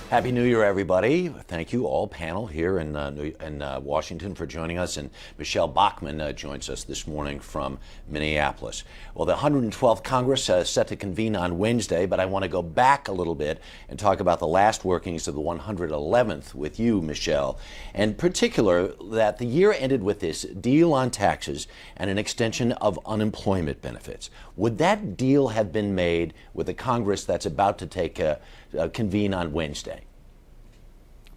Happy New Year, everybody. Thank you all, panel here in Washington, for joining us. And Michele Bachmann joins us this morning from Minneapolis. Well, the 112th Congress is set to convene on Wednesday, but I want to go back a little bit and talk about the last workings of the 111th with you, Michele. In particular, that the year ended with this deal on taxes and an extension of unemployment benefits. Would that deal have been made with the Congress that's about to convene on Wednesday?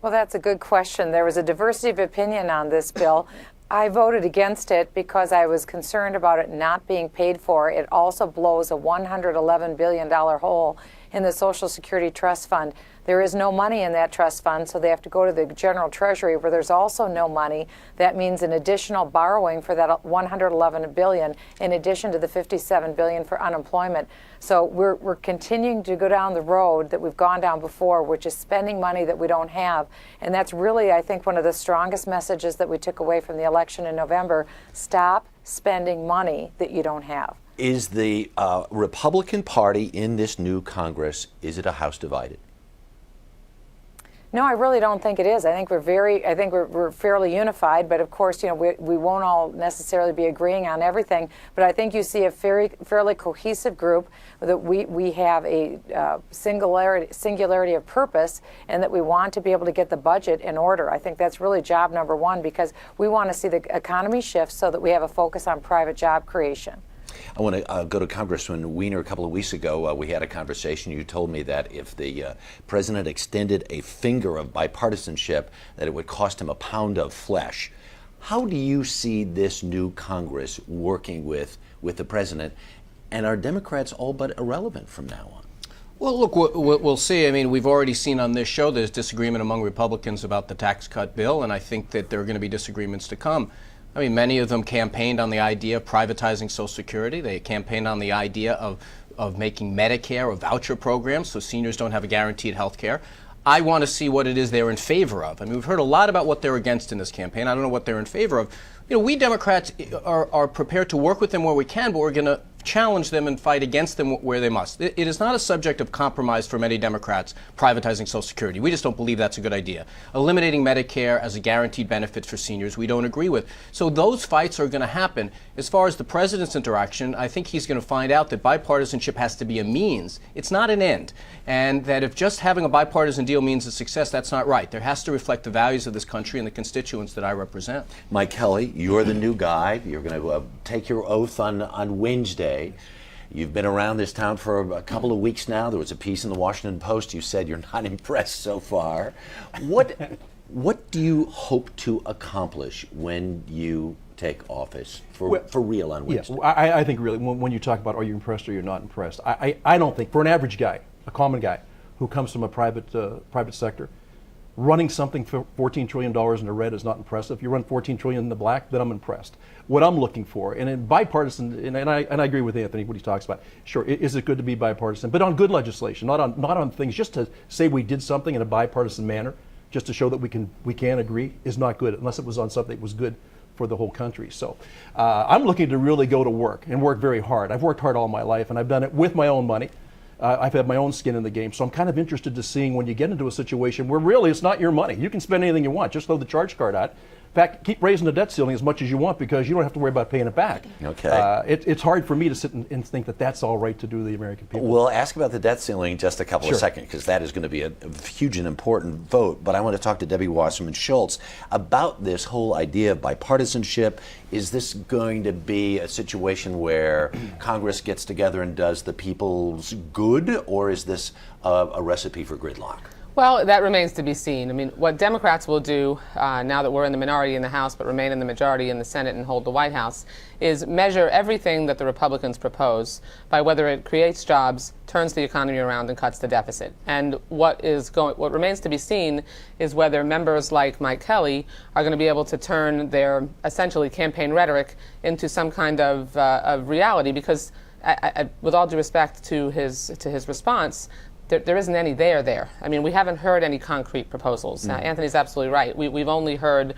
Well, that's a good question. There was a diversity of opinion on this bill. I voted against it because I was concerned about it not being paid for. It also blows a $111 billion hole in the Social Security Trust Fund. There is no money in that trust fund, so they have to go to the General Treasury, where there's also no money. That means an additional borrowing for that $111 billion, in addition to the $57 billion for unemployment. So we're continuing to go down the road that we've gone down before, which is spending money that we don't have. And that's really, I think, one of the strongest messages that we took away from the election in November. Stop spending money that you don't have. Is the Republican Party in this new Congress, is it a house divided? No, I really don't think it is. I think we're fairly unified, but of course, we won't all necessarily be agreeing on everything. But I think you see a fairly cohesive group, that we have a singularity of purpose, and that we want to be able to get the budget in order. I think that's really job number one, because we want to see the economy shift so that we have a focus on private job creation. I want to go to Congressman Weiner. A couple of weeks ago, we had a conversation. You told me that if the president extended a finger of bipartisanship, that it would cost him a pound of flesh. How do you see this new Congress working with the president? And are Democrats all but irrelevant from now on? Well, look, we'll see. I mean, we've already seen on this show there's disagreement among Republicans about the tax cut bill, and I think that there are going to be disagreements to come. I mean, many of them campaigned on the idea of privatizing Social Security. They campaigned on the idea of making Medicare a voucher program so seniors don't have a guaranteed health care. I want to see what it is they're in favor of. I mean, we've heard a lot about what they're against in this campaign. I don't know what they're in favor of. We Democrats are prepared to work with them where we can, but we're going to challenge them and fight against them where they must. It is not a subject of compromise for many Democrats, privatizing Social Security. We just don't believe that's a good idea. Eliminating Medicare as a guaranteed benefit for seniors, we don't agree with. So those fights are going to happen. As far as the president's interaction, I think he's going to find out that bipartisanship has to be a means. It's not an end. And that if just having a bipartisan deal means a success, that's not right. There has to reflect the values of this country and the constituents that I represent. Mike Kelly, you're the new guy. You're going to take your oath on Wednesday. You've been around this town for a couple of weeks now. There was a piece in the Washington Post. You said you're not impressed so far. What do you hope to accomplish when you take office for real on Wednesday? Yeah, I think really when you talk about are you impressed or you're not impressed, I don't think, for an average guy, a common guy who comes from a private sector, running something for $14 trillion in the red is not impressive. If you run $14 trillion in the black, then I'm impressed. What I'm looking for, and in bipartisan, and I agree with Anthony what he talks about. Sure, is it good to be bipartisan, but on good legislation, not on things just to say we did something in a bipartisan manner, just to show that we can agree, is not good unless it was on something that was good for the whole country. So I'm looking to really go to work and work very hard. I've worked hard all my life, and I've done it with my own money. I've had my own skin in the game, so I'm kind of interested to seeing when you get into a situation where really it's not your money. You can spend anything you want, just throw the charge card out. In fact, keep raising the debt ceiling as much as you want, because you don't have to worry about paying it back. Okay. It's hard for me to sit and think that that's all right to do to the American people. We'll ask about the debt ceiling in just a couple Sure. of seconds, because that is going to be a huge and important vote. But I want to talk to Debbie Wasserman Schultz about this whole idea of bipartisanship. Is this going to be a situation where Congress gets together and does the people's good, or is this a recipe for gridlock? Well, that remains to be seen. I mean, what Democrats will do now that we're in the minority in the House but remain in the majority in the Senate and hold the White House is measure everything that the Republicans propose by whether it creates jobs, turns the economy around, and cuts the deficit. And what remains to be seen is whether members like Mike Kelly are going to be able to turn their essentially campaign rhetoric into some kind of reality, because with all due respect to his response, there isn't any there. I mean, we haven't heard any concrete proposals. Anthony's absolutely right. We've only heard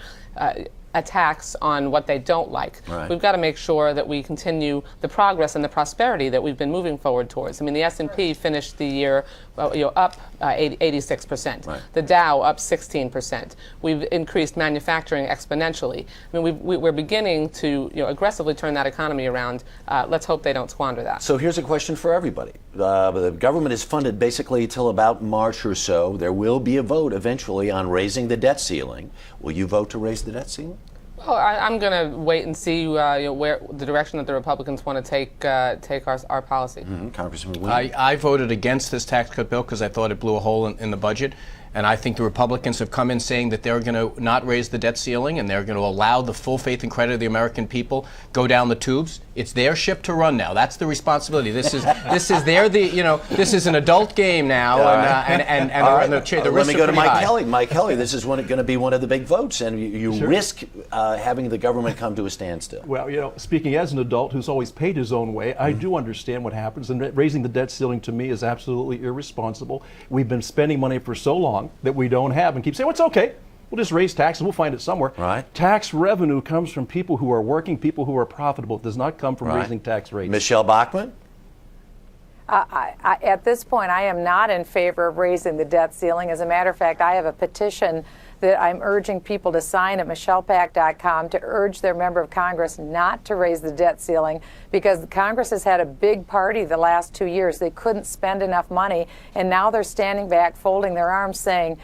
a tax on what they don't like. Right. We've got to make sure that we continue the progress and the prosperity that we've been moving forward towards. I mean, the S&P finished the year up 86%. Right. The Dow up 16%. We've increased manufacturing exponentially. I mean, we're beginning to aggressively turn that economy around. Let's hope they don't squander that. So here's a question for everybody. The government is funded basically till about March or so. There will be a vote eventually on raising the debt ceiling. Will you vote to raise the debt ceiling? Well, I'm going to wait and see where the direction that the Republicans want to take our policy. Congressman Weiner. I voted against this tax cut bill because I thought it blew a hole in the budget. And I think the Republicans have come in saying that they're going to not raise the debt ceiling and they're going to allow the full faith and credit of the American people go down the tubes. It's their ship to run now. That's the responsibility. This is this is an adult game now, and the risks Let me go are to pretty Mike high. Kelly. Mike Kelly, this is going to be one of the big votes, and you Sure. risk having the government come to a standstill. Well, speaking as an adult who's always paid his own way, I do understand what happens, and raising the debt ceiling to me is absolutely irresponsible. We've been spending money for so long that we don't have, and keep saying, well, it's okay. We'll just raise taxes. We'll find it somewhere. Right. Tax revenue comes from people who are working, people who are profitable. It does not come from raising tax rates. Michele Bachmann? At this point, I am not in favor of raising the debt ceiling. As a matter of fact, I have a petition that I'm urging people to sign at michellepack.com to urge their member of Congress not to raise the debt ceiling, because Congress has had a big party the last 2 years. They couldn't spend enough money, and now they're standing back, folding their arms, saying,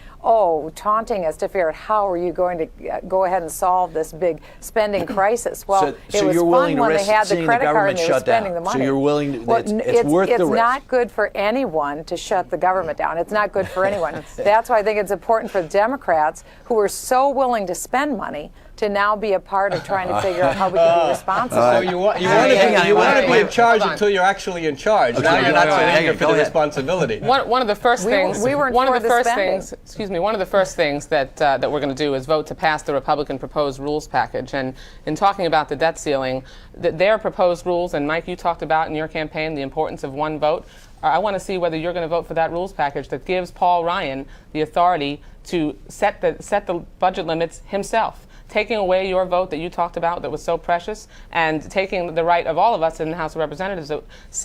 taunting us to figure out how are you going to go ahead and solve this big spending crisis. Well, So it was you're willing fun to when they risk had the seeing the credit card government and they were shut down. spending the So money. you're willing to- Well, it's worth the risk. It's not good for anyone to shut the government down. It's not good for anyone. That's why I think it's important for Democrats, who are so willing to spend money, to now be a part of trying to figure out how we can be responsible. So you want Hang on, to be in charge until you're actually in charge. Now you're not so eager for the responsibility. One of the first things. we weren't one for of the the first spending. things. Excuse me. One of the first things that we're going to do is vote to pass the Republican proposed rules package. And in talking about the debt ceiling, their proposed rules, and Mike, you talked about in your campaign the importance of one vote. I want to see whether you're going to vote for that rules package that gives Paul Ryan the authority to set the budget limits himself, taking away your vote that you talked about that was so precious, and taking the right of all of us in the House of Representatives.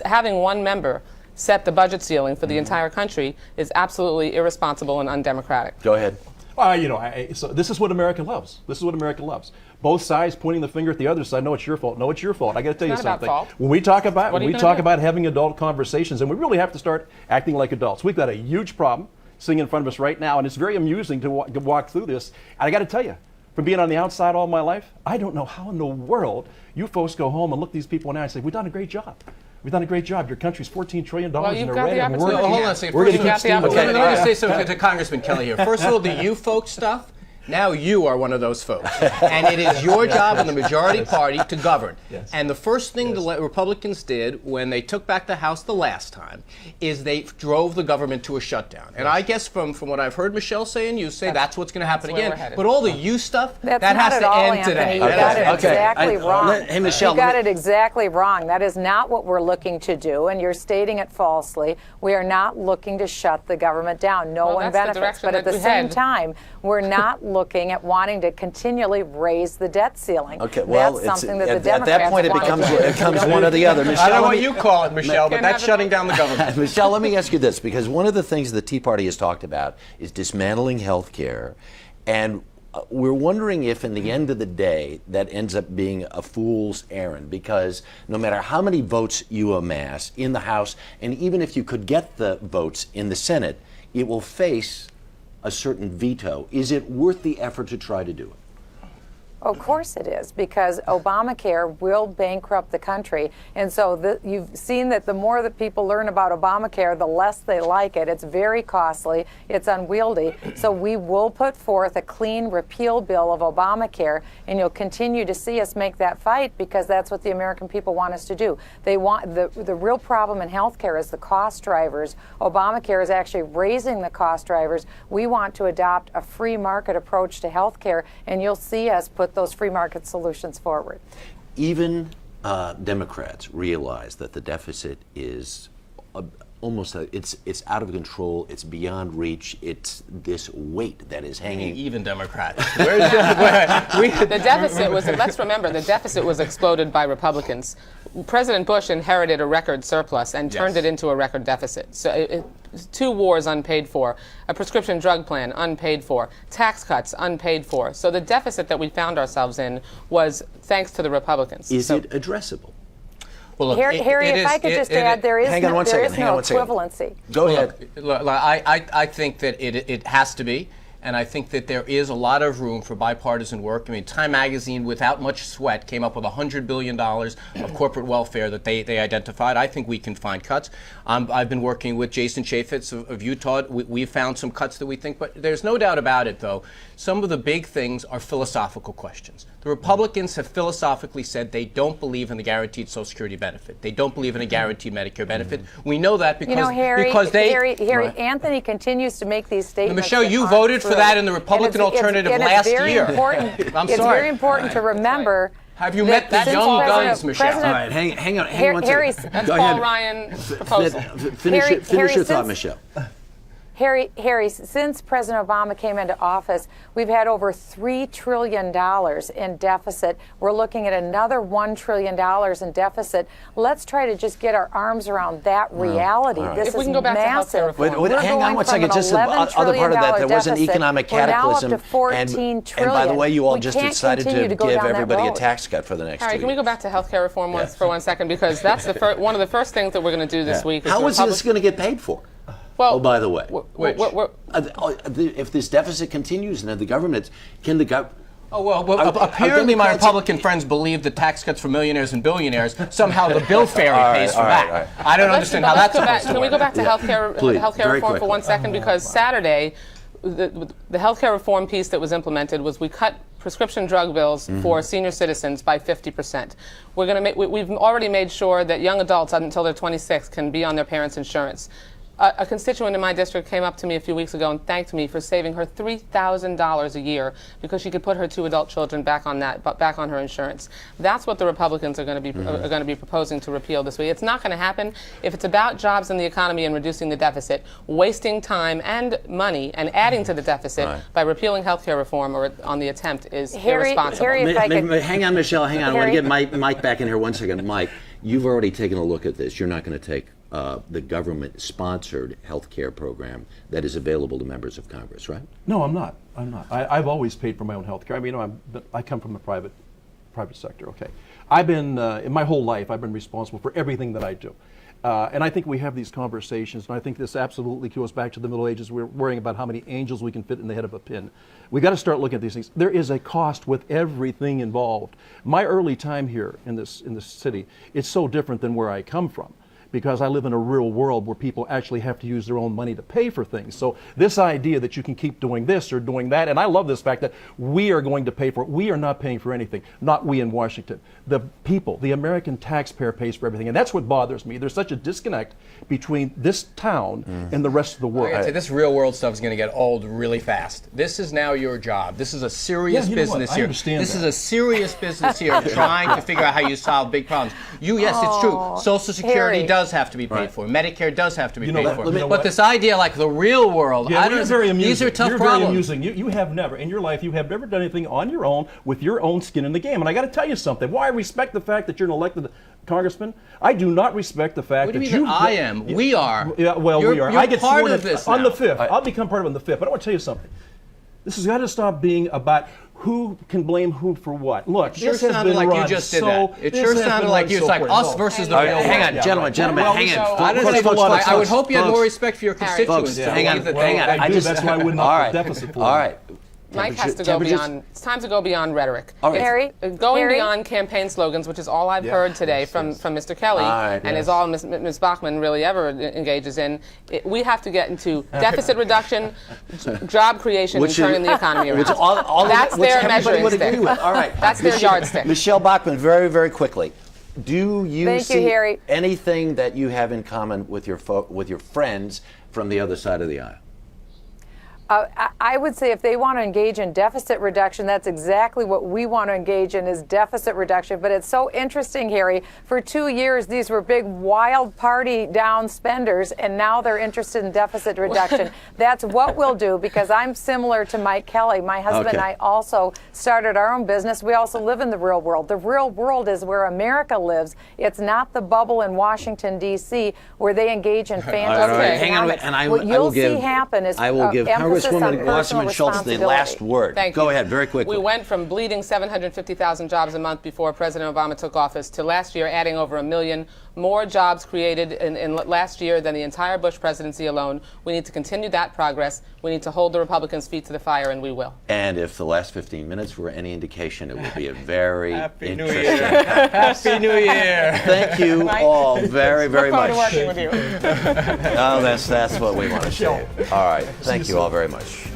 Having one member set the budget ceiling for the entire country is absolutely irresponsible and undemocratic. Go ahead. So this is what America loves. This is what America loves. Both sides pointing the finger at the other side. No, it's your fault. No, it's your fault. I got to tell you It's not something. about fault. When we talk about What are you gonna do? having adult conversations, and we really have to start acting like adults. We've got a huge problem sitting in front of us right now, and it's very amusing to walk through this. And I got to tell you, from being on the outside all my life, I don't know how in the world you folks go home and look these people in the eye and say, "We've done a great job. We've done a great job. Your country's $14 trillion Well, in you've the got red, the and we're opportunity. Hold on a second. we're going to First, keep you got the steamrolling." Okay, let me just say something to Congressman Kelly here. First of all, the you folks stuff, now you are one of those folks. And it is your job in the majority party to govern. Yes. And the first thing the Republicans did when they took back the House the last time is they drove the government to a shutdown. And I guess from what I've heard Michelle say and you say, that's what's going to happen that's where again. we're headed. But all the you stuff, That's that not has at to all, end Anthony. today. You Okay. got it Okay. exactly wrong. Hey, Michelle, you got let it exactly wrong. That is not what we're looking to do, and you're stating it falsely. We are not looking to shut the government down. No Well, one that's the benefits. direction But at that the we same head. time, we're not looking at wanting to continually raise the debt ceiling. Okay, well, that's it's- something that the at Democrats that point it want to becomes do. it comes one or the other. I Michelle, don't know let what me- you call it, Michelle, but Can't that's have it shutting both. down the government. Michelle, let me ask you this, because one of the things the Tea Party has talked about is dismantling health care, and we're wondering if, in the end of the day, that ends up being a fool's errand, because no matter how many votes you amass in the House, and even if you could get the votes in the Senate, it will face a certain veto. Is it worth the effort to try to do it? Of course it is, because Obamacare will bankrupt the country. And so you've seen that the more that people learn about Obamacare, the less they like it. It's very costly. It's unwieldy. So we will put forth a clean repeal bill of Obamacare, and you'll continue to see us make that fight, because that's what the American people want us to do. They want the real problem in healthcare is the cost drivers. Obamacare is actually raising the cost drivers. We want to adopt a free market approach to healthcare, and you'll see us put those free market solutions forward. Even Democrats realize that the deficit is almost it's out of control. It's beyond reach. It's this weight that is hanging. Even Democrats. The deficit was, let's remember, the deficit was exploded by Republicans. President Bush inherited a record surplus and turned it into a record deficit. So 2 wars unpaid for, a prescription drug plan unpaid for, tax cuts unpaid for. So the deficit that we found ourselves in was thanks to the Republicans. Is it addressable? Well, look, Harry, if I could just add, there is no equivalency. Go ahead. Look, I think that it has to be, and I think that there is a lot of room for bipartisan work. I mean, Time Magazine, without much sweat, came up with $100 billion of corporate welfare that they identified. I think we can find cuts. I've been working with Jason Chaffetz of Utah. We've found some cuts that we think, but there's no doubt about it, though. Some of the big things are philosophical questions. The Republicans have philosophically said they don't believe in the guaranteed Social Security benefit. They don't believe in a guaranteed Medicare benefit. We know that because, Harry, Anthony continues to make these statements. Michelle, you voted for that in the Republican alternative last year. I'm sorry. It's very important to remember. Have you met the young guns, Michelle? All right, hang on one second. That's Paul Ryan's proposal. Finish your thought, Michelle. Harry, since President Obama came into office, we've had over $3 trillion in deficit. We're looking at another $1 trillion in deficit. Let's try to just get our arms around that reality. Right. This If we is can go back massive. to healthcare reform. Hang on one second. Just the other part of that, there was an economic cataclysm. We're now up to $14 trillion. And by the way, you all just can't decided to continue to go give down that everybody a road. tax cut for the next 2 years. Harry, can we go back to healthcare reform for 1 second? Because that's one of the first things that we're going to do this week. How is this going to get paid for? Well, oh, by the way, Which? If this deficit continues, and the government can the government. Oh, well apparently my Republican friends believe the tax cuts for millionaires and billionaires, somehow the bill fairy pays for that. I don't understand how that's supposed to work. Can we go back to healthcare reform for 1 second? Because Saturday, the healthcare reform piece that was implemented was we cut prescription drug bills for senior citizens by 50%. We've already made sure that young adults until they're 26 can be on their parents' insurance. A constituent in my district came up to me a few weeks ago and thanked me for saving her $3,000 a year because she could put her 2 adult children back on her insurance. That's what the Republicans are going to be proposing to repeal this week. It's not going to happen if it's about jobs in the economy and reducing the deficit. Wasting time and money and adding to the deficit by repealing health care reform or on the attempt is irresponsible. Hang on, Michelle. Hang on. I want to get Mike back in here 1 second. Mike, you've already taken a look at this. You're not going to take the government-sponsored health care program that is available to members of Congress, right? No, I'm not. I've always paid for my own health care. I mean, I come from the private sector. Okay, I've been in my whole life. I've been responsible for everything that I do, and I think we have these conversations. And I think this absolutely goes back to the Middle Ages. We're worrying about how many angels we can fit in the head of a pin. We got to start looking at these things. There is a cost with everything involved. My early time here in this city, it's so different than where I come from, because I live in a real world where people actually have to use their own money to pay for things. So this idea that you can keep doing this or doing that, and I love this fact that we are going to pay for it. We are not paying for anything, not we in Washington. The people, the American taxpayer pays for everything, and that's what bothers me. There's such a disconnect between this town and the rest of the world. This real world stuff is going to get old really fast. This is now your job. This is a serious business here. This is a serious business here, trying to figure out how you solve big problems. Yes, it's true. Social Security does have to be paid for. Medicare does have to be paid for. But this idea like the real world, these are tough problems. Very amusing. You have never, in your life, you have never done anything on your own with your own skin in the game. And I got to tell you something. While I respect the fact that you're an elected congressman, I do not respect the fact that you... I am. We are. Yeah, well, we are. I get part of this on the 5th. I'll become part of it on the 5th. But I want to tell you something. This has got to stop being about who can blame who for what. Look, this has been like you just did that. It sure sounded like you. It's like us versus the real world. Hang on, gentlemen, hang on. I would hope you had more respect for your constituents. Hang on. That's why I wouldn't have a deficit for all right. Mike has to go beyond. It's time to go beyond rhetoric. Harry, going beyond campaign slogans, which is all I've heard today from Mr. Kelly, and is all Ms. Bachmann really ever engages in. We have to get into deficit reduction, job creation, and turning the economy around. That's their measuring stick. All right, that's their yardstick. Michele Bachmann, very, very quickly. Do you see Harry. anything that you have in common with your friends from the other side of the aisle? I would say if they want to engage in deficit reduction, that's exactly what we want to engage in, is deficit reduction. But it's so interesting, Harry. For 2 years, these were big, wild party down spenders, and now they're interested in deficit reduction. That's what we'll do, because I'm similar to Mike Kelly. My husband and I also started our own business. We also live in the real world. The real world is where America lives. It's not the bubble in Washington, D.C., where they engage in fantasy. Okay. Hang on, and what you'll see happen is I will give emphasis on Congresswoman personal Wasserman Schultz the responsibility. last word. Thank Go you. ahead, very quickly. We went from bleeding 750,000 jobs a month before President Obama took office to last year adding over 1 million more jobs created in last year than the entire Bush presidency alone. We need to continue that progress. We need to hold the Republicans' feet to the fire, and we will. And if the last 15 minutes were any indication, it will be a very Happy New interesting. Year. Happy New Year. Thank you all very, very Look much. forward to working with you. Oh, that's what we want to see. All right. Thank you all very much.